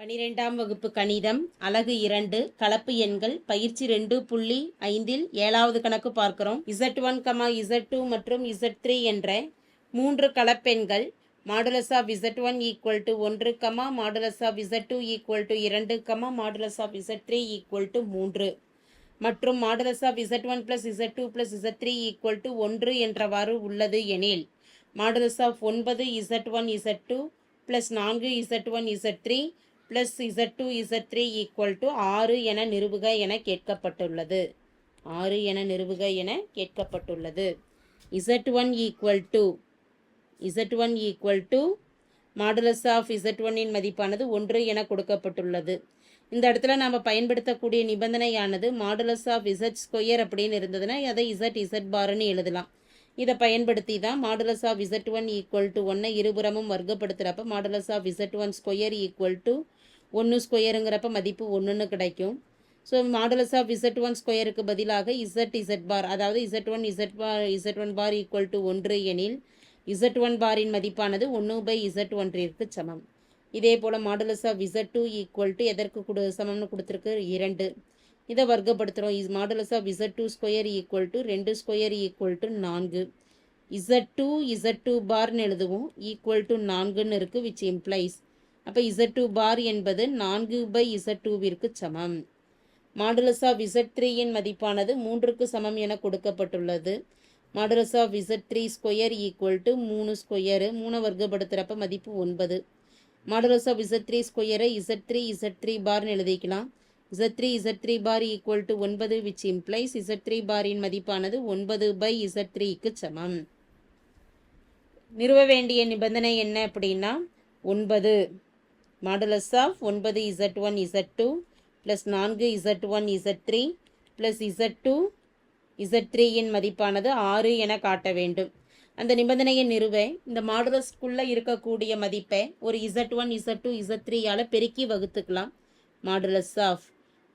12ஆம் வகுப்பு கணிதம் அலகு 2 கலப்பு எண்கள் பயிற்சி 2.5இல் 7வது கணக்கு பார்க்கிறோம். Z1, Z2 மற்றும் Z3 என்ற 3 கலப்பெண்கள் modulus of Z1 = 1, modulus of Z2 = 2, modulus of Z3 = 3 மற்றும் modulus of Z1 + Z2 + Z3 = 1 என்றவாறு உள்ளது எனில் modulus of 9 Z1 Z2 + 4 Z1 Z3 + Z2 Z3 = 6 என நிறுவுக என கேட்கப்பட்டுள்ளது. 6 என நிறுவுக என கேட்கப்பட்டுள்ளது. Z1 = மாடுலஸ் ஆஃப் Z1 இன் மதிப்பானது 1 என கொடுக்கப்பட்டுள்ளது. இந்த இடத்துல நாம் பயன்படுத்தக்கூடிய நிபந்தனையானது மாடுலஸ் ஆஃப் Z² அப்படின்னு இருந்ததுன்னா அதை Z பார்னு எழுதலாம். இதை பயன்படுத்தி தான் மாடுலஸ் ஆஃப் Z1 = 1 இருபுறமும் வர்க்கப்படுத்துகிறப்ப மாடுலஸ் ஆஃப் Z1² = 1² மதிப்பு 1ன்னு கிடைக்கும். ஸோ மாடுலஸ் ஆஃப் Z1² பதிலாக Z பார், அதாவது Z1 பார் = 1 எனில் Z1 பாரின் மதிப்பானது 1/Z1 சமம். இதே போல் மாடுலஸ் ஆஃப் Z2 = எதற்கு சமம்னு கொடுத்துருக்கு 2. இதை வர்க்கப்படுத்துகிறோம். Modulus of Z2² = 2² = 4. Z2 பார்னு எழுதுவோம் = 4ன்னு இருக்குது, விச் இம்ப்ளைஸ் அப்போ Z2 பார் என்பது 4/Z2 சமம். மாடுலஸ் ஆஃப் Z3 இன் மதிப்பானது 3க்கு சமம் என கொடுக்கப்பட்டுள்ளது. மாடுலஸ் ஆஃப் Z3² = 3², 3 வர்க்கப்படுத்துகிறப்ப மதிப்பு 9. மாடுலஸ் ஆஃப் Z3² Z3 பார்னு எழுதிக்கலாம். Z3 bar = 9, which implies Z3 பாரின் மதிப்பானது 9/Z3 சமம். நிறுவ வேண்டிய நிபந்தனை என்ன அப்படின்னா 9 modulus of 9Z1 Z2 + 4Z1 Z3 + Z2 Z3 இன் மதிப்பானது 6 என காட்ட வேண்டும். அந்த நிபந்தனையை நிறுவ இந்த மாடுலஸ்க்குள்ளே இருக்கக்கூடிய மதிப்பை ஒரு Z1 Z2 Z3 பெருக்கி வகுத்துக்கலாம். மாடுலஸ் ஆஃப்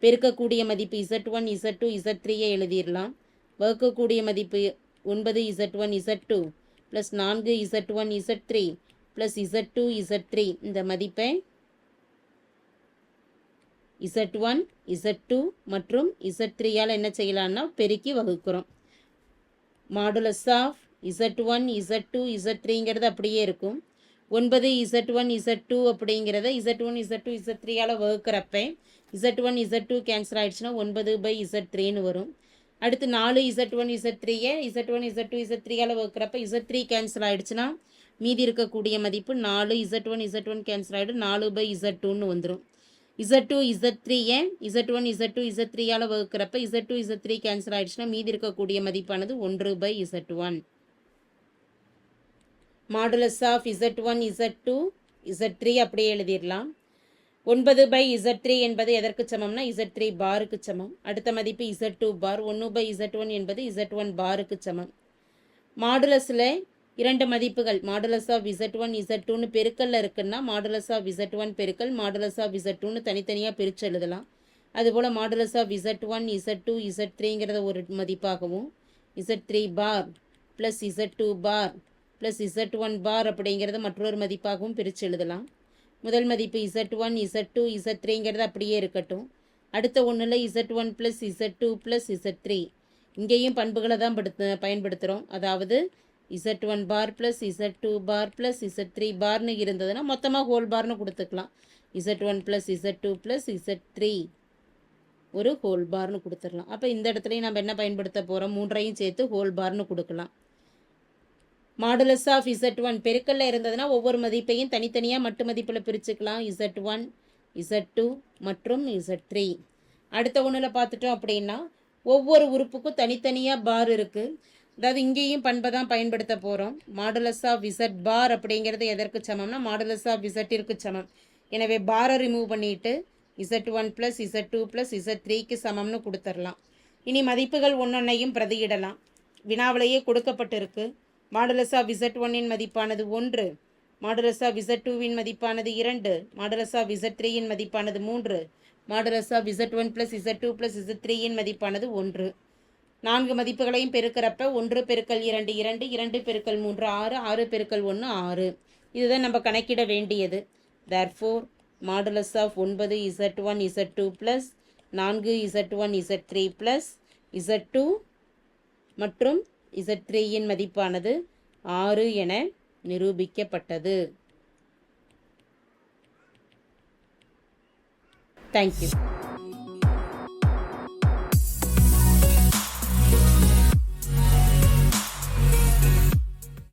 பெருக்கக்கூடிய மதிப்பு Z1 Z2 Z3 எழுதிடலாம். வகுக்கக்கூடிய மதிப்பு 9Z1 Z2 + 4Z1 Z3 + Z2 Z3 இந்த மதிப்பை Z1 Z2 மற்றும் Z3 என்ன செய்யலாம்னா பெருக்கி வகுக்கிறோம். Modulus of Z1 Z2 Z3 அப்படியே இருக்கும். 9Z1 Z2 அப்படிங்கிறத Z1 Z2 Z3 வகுக்கிறப்ப Z1 Z2 cancel ஆகிடுச்சுன்னா 9/Z3ன்னு வரும். அடுத்து 4Z1 Z3 Z1 Z2 Z3 வகுக்கிறப்ப Z3 cancel ஆகிடுச்சுன்னா மீதி இருக்கக்கூடிய மதிப்பு 4Z1 Z1 கேன்சல் ஆகிடும் 4/Z2ன்னு வந்துடும். Z2 Z3 Z1 Z2 Z3 வகுக்கிறப்ப Z2 Z3 cancel ஆகிடுச்சுன்னா மீதி இருக்கக்கூடிய மதிப்பானது 1/Z1. Modulus of Z1 Z2 Z3 அப்படியே எழுதிடலாம். 9/Z3 என்பது எதற்கு சமம்னா Z3 பாருக்கு சமம். அடுத்த மதிப்பு Z2 பார். 1/Z1 என்பது Z1 பாருக்கு சமம். மாடுலஸில் 2 மதிப்புகள் மாடுலஸ் ஆஃப் Z1 Z2ன்னு பெருக்கல்ல இருக்குன்னா மாடுலஸ் ஆஃப் Z1 பெருக்கல் மாடுலஸ் ஆஃப் Z2ன்னு தனித்தனியாக பிரித்து எழுதலாம். அதுபோல் modulus of Z1 Z2 Z3 ஒரு மதிப்பாகவும் Z3 பார் + Z2 பார் + Z1 பார் அப்படிங்கிறத மற்றொரு மதிப்பாகவும் பிரித்து எழுதலாம். முதல் மதிப்பு Z1 Z2 Z3 அப்படியே இருக்கட்டும். அடுத்த ஒன்றில் Z1 + Z2 + Z3 இங்கேயும் பண்புகளை தான் பயன்படுத்துகிறோம். அதாவது Z1 பார் + Z2 பார் + Z3 பார்னு இருந்ததுன்னா மொத்தமாக ஹோல் பார்னு கொடுத்துக்கலாம். Z1 + Z2 + Z3 ஒரு ஹோல் பார்னு கொடுத்துடலாம். அப்போ இந்த இடத்துலையும் நம்ம என்ன பயன்படுத்த போகிறோம், 3ஐயும் சேர்த்து ஹோல் பார்னு கொடுக்கலாம். மாடுலஸ் ஆஃப் Z1 பெருக்கல்ல இருந்ததுன்னா ஒவ்வொரு மதிப்பையும் தனித்தனியாக மட்டு மதிப்பில் பிரிச்சுக்கலாம். Z1 Z2 மற்றும் Z3. அடுத்த ஒன்றில் பார்த்துட்டோம் அப்படின்னா ஒவ்வொரு உறுப்புக்கும் தனித்தனியாக பார் இருக்குது. அதாவது இங்கேயும் பண்பை தான் பயன்படுத்த போகிறோம். மாடுலஸ் ஆஃப் Z பார் அப்படிங்கிறது எதற்கு சமம்னா மாடுலஸ் ஆஃப் Z சமம். எனவே பாரை ரிமூவ் பண்ணிவிட்டு Z1 + Z2 + Z3 சமம்னு கொடுத்துடலாம். இனி மதிப்புகள் ஒன்றொன்னையும் பிரதியிடலாம். வினாவிலேயே கொடுக்கப்பட்டிருக்கு. மாடுலஸ் ஆஃப் Z1 மதிப்பானது 1, மாடுலஸ் ஆஃப் Z2 மதிப்பானது 2, மாடுலஸ் ஆஃப் Z3 மதிப்பானது 3, modulus of Z1 + Z2 + Z3 மதிப்பானது 1. 4 மதிப்புகளையும் பெருக்கிறப்ப 1 × 2 2, 2 × 3 6, 6 × 1 6. இதுதான் நம்ம கணக்கிட வேண்டியது. Therefore modulus of 9 Z1 Z2 plus 4 Z1 Z3 plus Z2 மற்றும் Z3யின் மதிப்பானது 6 என நிரூபிக்கப்பட்டது. தேங்க்யூ.